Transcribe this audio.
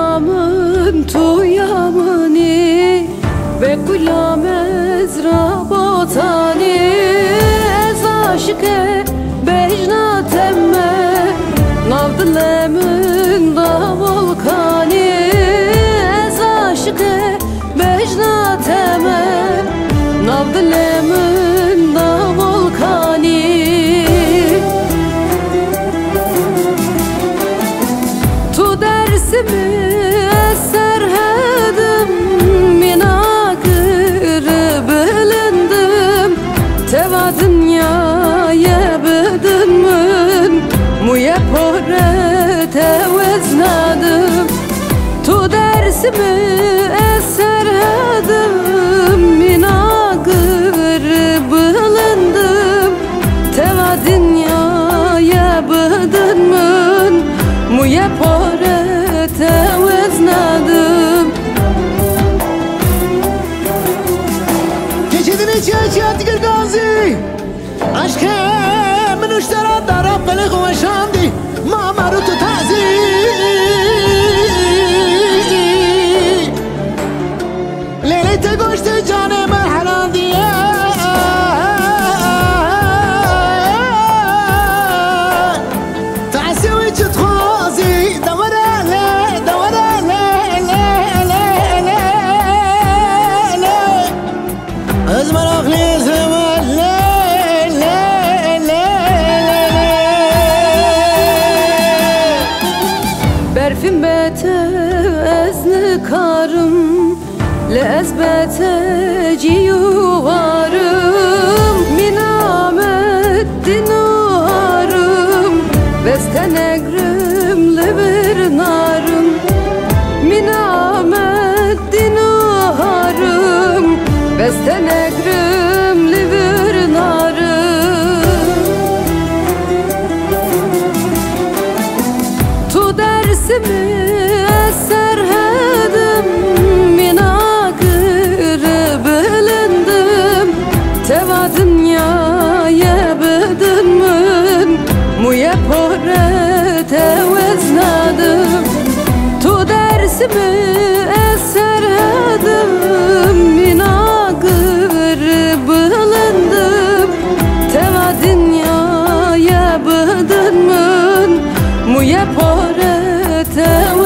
Minamın tuyamını ve kulam ezra botani ez aşıke bejna temme navdilemin da volkani ez aşıke bejna temme navdilemin da volkani tu dersimi serhedim minakır bilindim teva dünyaya bedinmin muye pore teveznadım tu dersimi serhedim minakır bilindim teva dünyaya bedinmin muye pore teveznadım geçidini çiğ tigir gazi aşkı من اشترى الضرب بلغ وشاندي ما مرت تعزي ليلة قشت جاني من حراندي تعسي وجه تخوزي دورا لي دورا لي لي لي لي لي ازمر اخلي زمر لي berfin bete ezni karım le ezbete ciyuvarım minamet dinuharım vesten egrim bir narım minamet dinuharım vesten egrim bir narım tu dersimi serhedim minakır bilindim teva dünyaya bedinmin muye pore teveznadım tu dersimi serhedim minakır bilindim teva dünyaya bedinmin muye pore teveznadım